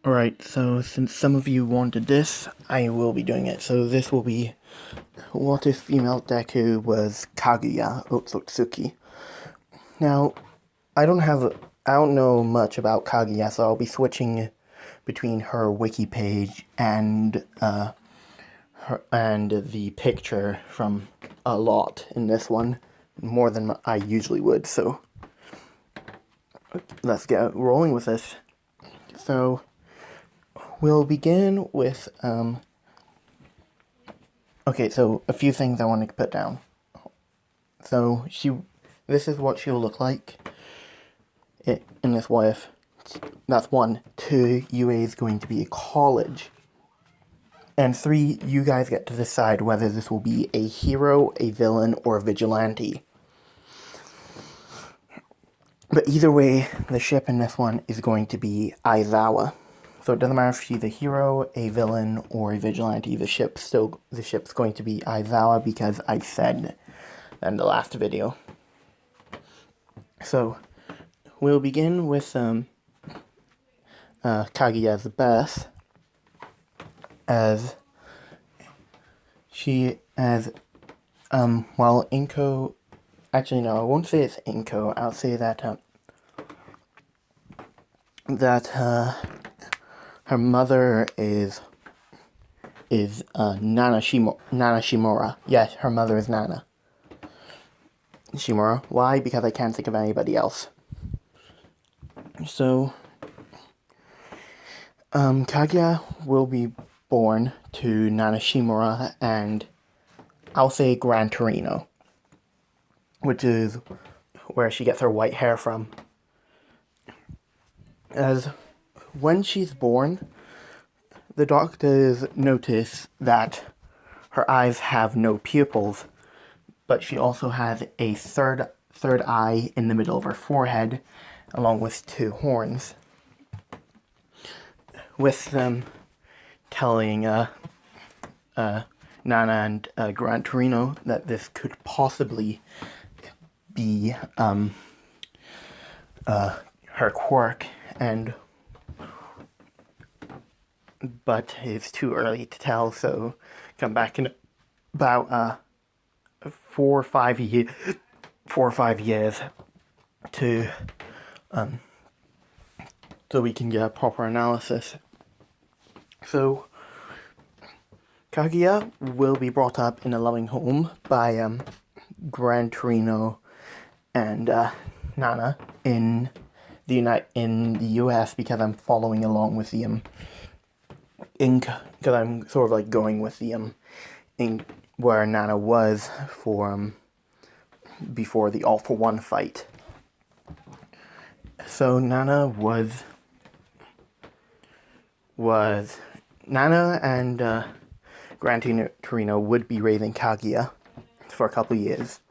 Alright, so since some of you wanted this, I will be doing it. So this will be what if female deku was Kaguya Otsutsuki. Now, I don't know much about Kaguya, so I'll be switching between her wiki page and the picture from a lot in this one, more than I usually would. So let's get rolling with this. So we'll begin with okay, so a few things I wanted to put down. So this is what she'll look like in this what if. That's 1. 2, UA is going to be a college. And 3, you guys get to decide whether this will be a hero, a villain, or a vigilante. But either way, the ship in this one is going to be Aizawa. So it doesn't matter if she's a hero, a villain, or a vigilante. The ship's going to be Aizawa because I said that in the last video. So we'll begin with Kaguya's birth, well, Inko. Actually, no, I won't say it's Inko. I'll say that her mother is Nana Shimura. Yes, her mother is Nana Shimura. Why? Because I can't think of anybody else. So, Kaguya will be born to Nana Shimura and I'll say Gran Torino, which is where she gets her white hair from. As when she's born, the doctors notice that her eyes have no pupils, but she also has a third eye in the middle of her forehead, along with 2 horns. With them telling Nana and Gran Torino that this could possibly be her quirk, but it's too early to tell, so come back in about 4 or 5 years to so we can get a proper analysis. So Kaguya will be brought up in a loving home by Gran Torino and Nana in the US, because I'm following along with the because I'm sort of like going with the where Nana was for before the All for One fight. So Nana and Gran Torino would be raising Kaguya for a couple years,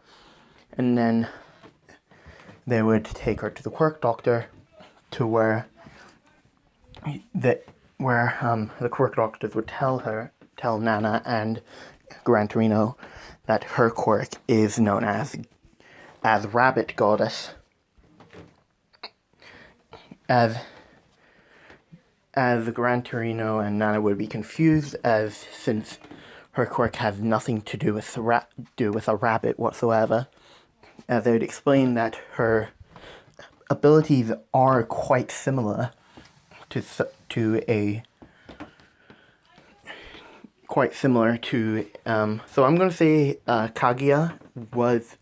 and then they would take her to the quirk doctor, to where the quirk doctors would tell Nana and Gran Torino that her quirk is known as Rabbit Goddess. As Gran Torino and Nana would be confused, since her quirk has nothing to do with a rabbit whatsoever. As they would explain that her abilities are quite similar to so I'm going to say Kaguya was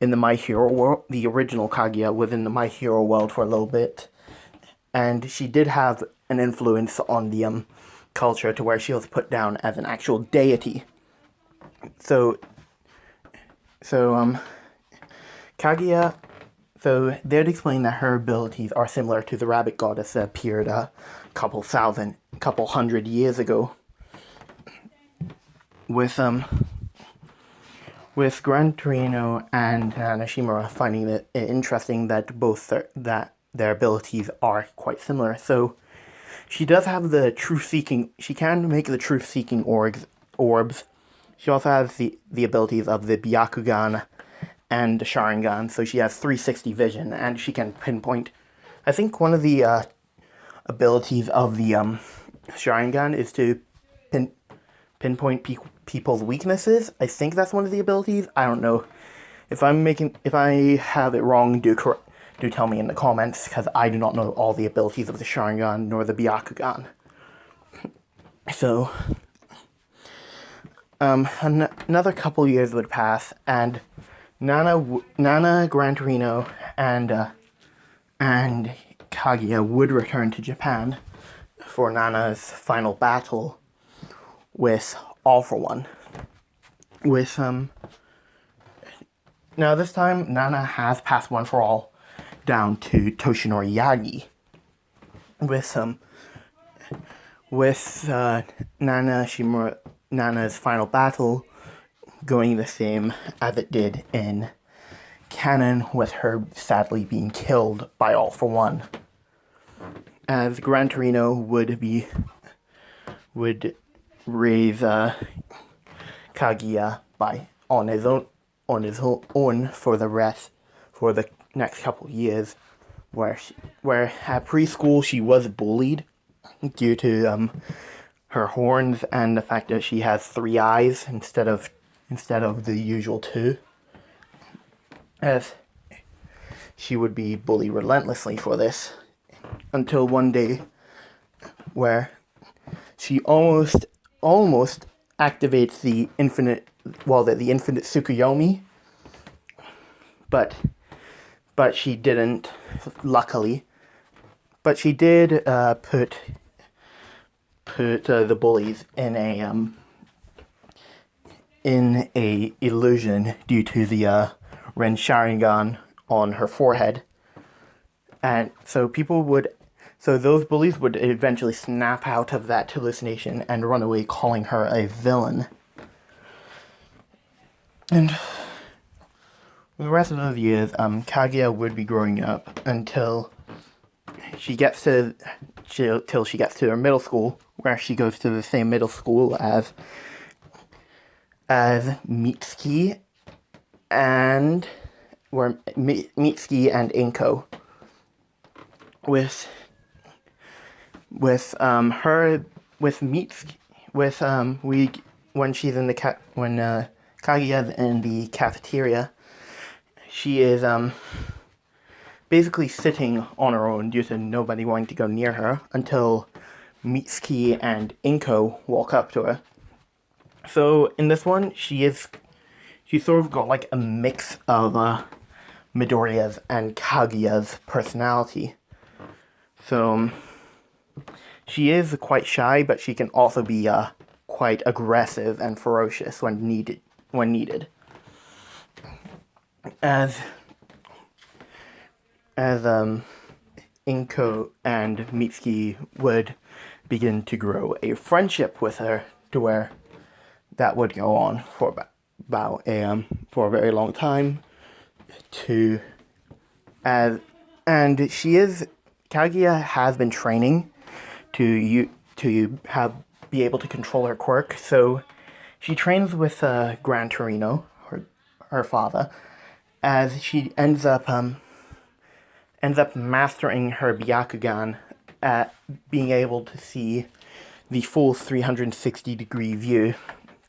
in the My Hero world. The original Kaguya was in the My Hero world for a little bit, and she did have an influence on the culture to where she was put down as an actual deity. So Kaguya, so they'd explain that her abilities are similar to the rabbit goddess that appeared a couple hundred years ago. With Gran Torino and Nishimura finding it interesting that that their abilities are quite similar. So she does have the truth-seeking. She can make the truth-seeking orbs. She also has the abilities of the Byakugan and the Sharingan, so she has 360 vision, and she can pinpoint. I think one of the abilities of the Sharingan is to pinpoint people's weaknesses. I think that's one of the abilities. I don't know. If I have it wrong, do tell me in the comments, because I do not know all the abilities of the Sharingan nor the Byakugan. So, another couple years would pass, and Nana, Gran Torino, and Kaguya would return to Japan for Nana's final battle with All For One. Now this time Nana has passed One For All down to Toshinori Yagi. With Nana's final battle going the same as it did in canon, with her sadly being killed by All For One, as Gran Torino would raise Kaguya on his own for the next couple of years, where at preschool she was bullied due to her horns and the fact that she has 3 eyes instead of the usual 2, as she would be bullied relentlessly for this, until one day where she almost activates the infinite Tsukuyomi, but she didn't, luckily. But she did put the bullies in a illusion due to the Ren Sharingan on her forehead, and so those bullies would eventually snap out of that hallucination and run away, calling her a villain. And for the rest of those years, Kaguya would be growing up until she gets to her middle school, where she goes to the same middle school as Mitsuki and Inko. When Kaguya's in the cafeteria, she is basically sitting on her own due to nobody wanting to go near her, until Mitsuki and Inko walk up to her. So in this one, she sort of got like a mix of Midoriya's and Kaguya's personality. So she is quite shy, but she can also be quite aggressive and ferocious when needed. As Inko and Mitsuki would begin to grow a friendship with her, to where that would go on for for a very long time. Kaguya has been training to be able to control her quirk, so she trains with Gran Torino, her father, as she ends up mastering her Byakugan at being able to see the full 360-degree view,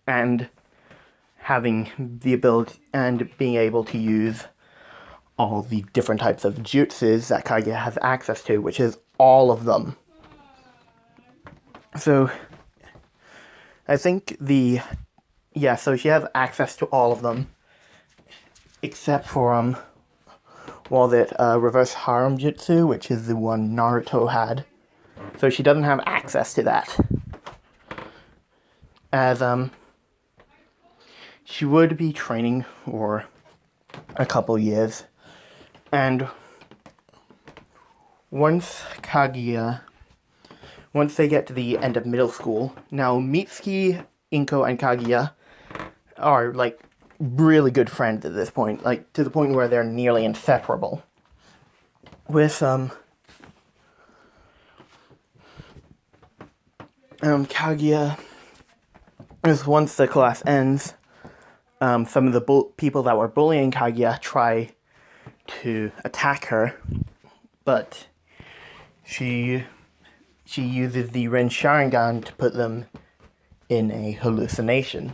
and having the ability and being able to use all the different types of jutsus that Kaguya has access to, which is all of them. So I think so she has access to all of them, except for the reverse harem jutsu, which is the one Naruto had. So she doesn't have access to that, as she would be training for a couple years, and once they get to the end of middle school, now Mitsuki, Inko, and Kaguya are like really good friends at this point, like to the point where they're nearly inseparable. With Kaguya, once the class ends, some of the people that were bullying Kaguya try to attack her, but she she uses the Rin Sharingan to put them in a hallucination.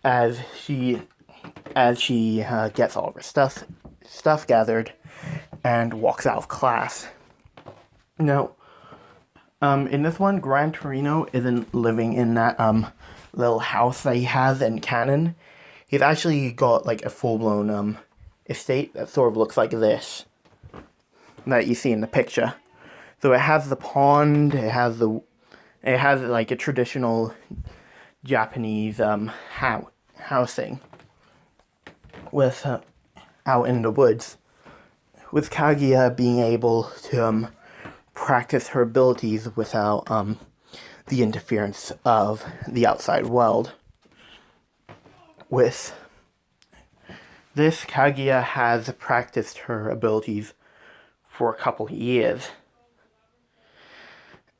As she gets all of her stuff gathered and walks out of class. Now, in this one, Gran Torino isn't living in that little house that he has in canon. He's actually got like a full-blown estate that sort of looks like this that you see in the picture. So it has the pond, it has like a traditional Japanese housing with out in the woods, with Kaguya being able to practice her abilities without the interference of the outside world. With this, Kaguya has practiced her abilities for a couple of years,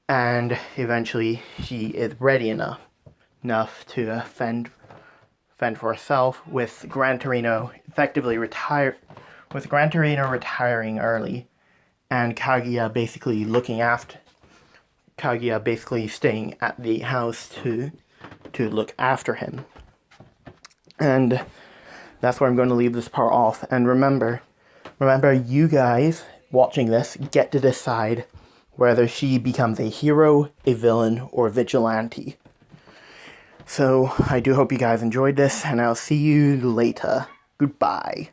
and eventually she is ready enough to fend for herself, with Gran Torino retiring early, and Kaguya basically staying at the house to look after him. And that's where I'm going to leave this part off. And remember, you guys watching this get to decide whether she becomes a hero, a villain, or a vigilante. So I do hope you guys enjoyed this, and I'll see you later. Goodbye.